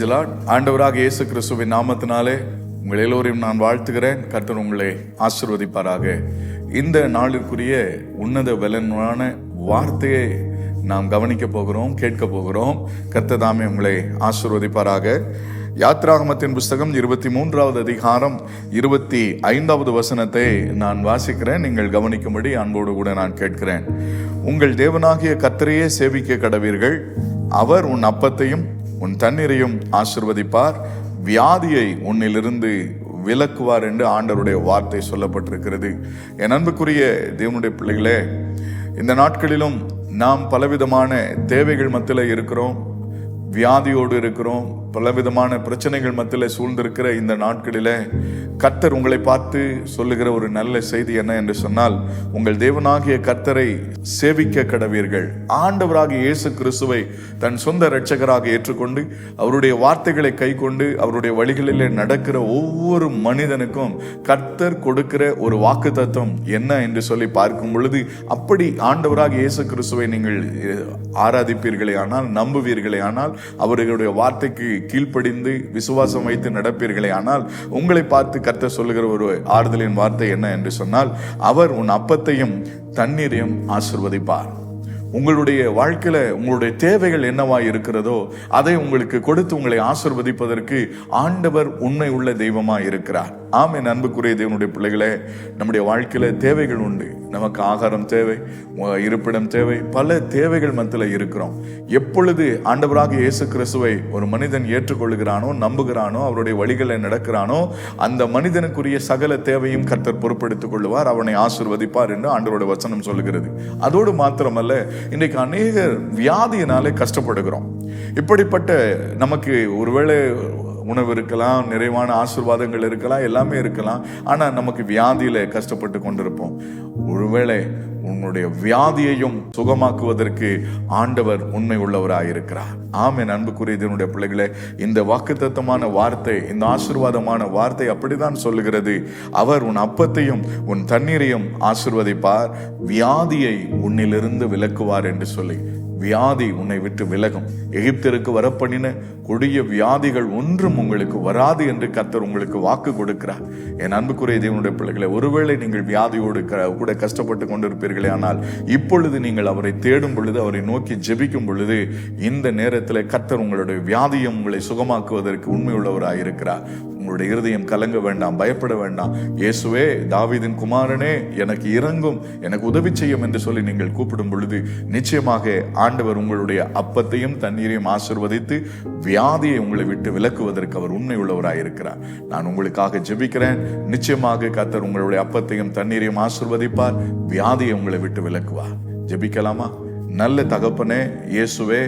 தி Lord. ஆண்டவராக இயேசு கிறிஸ்துவின் நாமத்தினாலே உங்கள் எல்லோரையும் நான் வாழ்த்துகிறேன். கர்த்தர் உங்களை ஆசீர்வதிப்பாராக. இந்த நாளிற்குரிய உன்னத பலனான வார்த்தையை நாம் கவனிக்க போகிறோம், கேட்க போகிறோம். கர்த்தர் தாமே உங்களை ஆசீர்வதிப்பாராக. யாத்ராகமத்தின் புஸ்தகம் 23வது அதிகாரம் 25வது வசனத்தை நான் வாசிக்கிறேன். நீங்கள் கவனிக்கும்படி அன்போடு கூட நான் கேட்கிறேன். உங்கள் தேவனாகிய கர்த்தரையே சேவிக்க கடவீர்கள். அவர் உன் அப்பத்தையும் உன் தண்ணீரையும் ஆசீர்வதிப்பார், வியாதியை உன்னிலிருந்து விலக்குவார் என்று ஆண்டவருடைய வார்த்தை சொல்லப்பட்டிருக்கிறது. என் அன்புக்குரிய தேவனுடைய பிள்ளைகளே, இந்த நாட்களிலும் நாம் பலவிதமான தேவைகள் மத்தியில் இருக்கிறோம், வியாதியோடு இருக்கிறோம், பலவிதமான பிரச்சனைகள் மத்தியில் சூழ்ந்திருக்கிற இந்த நாட்களில கர்த்தர் உங்களை பார்த்து சொல்லுகிற ஒரு நல்ல செய்தி என்ன என்று சொன்னால், உங்கள் தேவனாகிய கர்த்தரை சேவிக்க கடவீர்கள். ஆண்டவராகிய இயேசு கிறிஸ்துவை தன் சொந்த இரட்சகராக ஏற்றுக்கொண்டு அவருடைய வார்த்தைகளை கை கொண்டு அவருடைய வழிகளிலே நடக்கிற ஒவ்வொரு மனிதனுக்கும் கர்த்தர் கொடுக்கிற ஒரு வாக்குத்தத்தம் என்ன என்று சொல்லி பார்க்கும் பொழுது, அப்படி ஆண்டவராகிய இயேசு கிறிஸ்துவை நீங்கள் ஆராதிப்பீர்களே ஆனால், நம்புவீர்களே ஆனால், அவர்களுடைய வார்த்தைக்கு கீழ்ப்படிந்து விசுவாசம் வைத்து நடப்பீர்களே ஆனால், உங்களை பார்த்து கர்த்தர் சொல்லுகிற ஒரு ஆறுதலின் வார்த்தை என்ன என்று சொன்னால், அவர் உன் அப்பத்தையும் தண்ணீரையும் ஆசீர்வதிப்பார். உங்களுடைய வாழ்க்கையில உங்களுடைய தேவைகள் என்னவா இருக்கிறதோ அதை உங்களுக்கு கொடுத்து உங்களை ஆசீர்வதிப்பதற்கு ஆண்டவர் உண்மை உள்ள தெய்வமா இருக்கிறார். ஆமென். அன்புக்குரிய தேவனுடைய பிள்ளைகளே, நம்முடைய வாழ்க்கையில தேவைகள் உண்டு. நமக்கு ஆகாரம் தேவை, இருப்பிடம் தேவை, பல தேவைகள் மத்தியில் இருக்கிறோம். எப்பொழுது ஆண்டவராக இயேசு கிறிஸ்துவை ஒரு மனிதன் ஏற்றுக்கொள்கிறானோ, நம்புகிறானோ, அவருடைய வழிகளை நடக்கிறானோ, அந்த மனிதனுக்குரிய சகல தேவையும் கர்த்தர் பொறுப்பெடுத்துக் கொள்வார், அவனை ஆசீர்வதிப்பார் என்று ஆண்டவருடைய வசனம் சொல்லுகிறது. அதோடு மாத்திரமல்ல, இன்றைக்கு அநேக வியாதியினாலே கஷ்டப்படுகிறோம். இப்படிப்பட்ட நமக்கு ஒருவேளை உணவு இருக்கலாம், நிறைவான ஆசீர்வாதங்கள் இருக்கலாம், எல்லாமே இருக்கலாம். ஆனால் நமக்கு வியாதியில கஷ்டப்பட்டு கொண்டிருப்போம். ஒருவேளை உன்னுடைய வியாதியையும் சுகமாக்குவதற்கு ஆண்டவர் உண்மை உள்ளவராயிருக்கிறார். ஆமென். அன்புக்குரிய தேவனுடைய பிள்ளைகளே, இந்த வாக்குத்தத்தமான வார்த்தை, இந்த ஆசீர்வாதமான வார்த்தை அப்படித்தான் சொல்லுகிறது. அவர் உன் அப்பத்தையும் உன் தண்ணீரையும் ஆசீர்வதிப்பார், வியாதியை உன்னிலிருந்து விலக்குவார் என்று சொல்லி. வியாதி உன்னை விட்டு விலகும். எகிப்திற்கு வரப்பண்ணின கொடிய வியாதிகள் ஒன்றும் உங்களுக்கு வராது என்று கர்த்தர் உங்களுக்கு வாக்கு கொடுக்கிறார். என் அன்புக்குரிய தேவனுடைய பிள்ளைகளை, ஒருவேளை நீங்கள் வியாதியோடு கூட கஷ்டப்பட்டு கொண்டிருப்பீர்களே ஆனால், இப்பொழுது நீங்கள் அவரை தேடும் பொழுது, அவரை நோக்கி ஜெபிக்கும் பொழுது, இந்த நேரத்தில் கர்த்தர் உங்களுடைய வியாதியை உங்களை சுகமாக்குவதற்கு உண்மையுள்ளவராக இருக்கிறார். உங்களுடைய இருதயம் கலங்க வேண்டாம், பயப்பட வேண்டாம். இயேசுவே, தாவீதின் குமாரனே, எனக்கு இரங்கும், எனக்கு உதவி செய்யும் என்று சொல்லி நீங்கள் கூப்பிடும் பொழுது, நிச்சயமாக ஆண்டவர் உங்களுடைய அப்பத்தையும் தண்ணீரையும் ஆசீர்வதித்து வியாதியை உங்களை விட்டு விலக்குவதற்கு அவர் உண்மை உள்ளவராயிருக்கிறார். நான் உங்களுக்காக ஜெபிக்கிறேன். நிச்சயமாக கர்த்தர் உங்களுடைய அப்பத்தையும் தண்ணீரையும் ஆசீர்வதிப்பார், வியாதியை உங்களை விட்டு விலக்குவார். ஜெபிக்கலாமா? நல்ல தகப்பனே, இயேசுவே,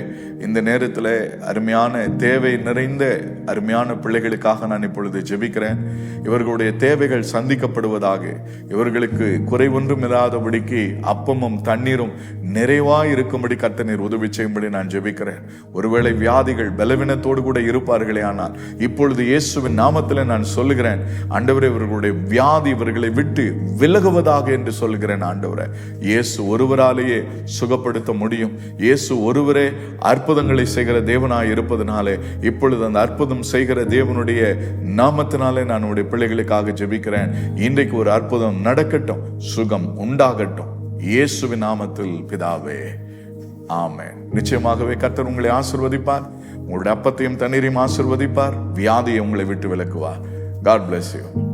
இந்த நேரத்தில் அருமையான தேவை நிறைந்த அருமையான பிள்ளைகளுக்காக நான் இப்பொழுது ஜெபிக்கிறேன். இவர்களுடைய தேவைகள் சந்திக்கப்படுவதாக, இவர்களுக்கு குறைவொன்றும் இல்லாதபடிக்கு அப்பமும் தண்ணீரும் நிறைவாய் இருக்கும்படி கர்த்தர் நீர் உதவி செய்யும்படி நான் ஜெபிக்கிறேன். ஒருவேளை வியாதிகள் பலவீனத்தோடு கூட இருப்பார்களே ஆனால், இப்பொழுது இயேசுவின் நாமத்தில் நான் சொல்லுகிறேன், ஆண்டவரே, இவர்களுடைய வியாதி இவர்களை விட்டு விலகுவதாக என்று சொல்லுகிறேன். ஆண்டவரே, இயேசு ஒருவராலேயே சுகப்படுத்த முடியும். இயேசு ஒருவரே அற்புதங்களை செய்கிற தேவனாய் இருப்பதனாலே, இப்பொழுது அந்த அற்புதம் செய்கிற தேவனுடைய நாமத்தினாலே நான் உடைய பிள்ளைகளுக்காக ஜெபிக்கிறேன். இன்றைக்கு ஒரு அற்புதம் நடக்கட்டும், சுகம் உண்டாகட்டும், இயேசுவின் நாமத்தில் பிதாவே, ஆமென். நிச்சயமாகவே கர்த்தர் உங்களை ஆசீர்வதிப்பார், உங்களுடைய அப்பத்தையும் தண்ணீரையும் ஆசீர்வதிப்பார், வியாதியை உங்களை விட்டு விலக்குவார். God bless you.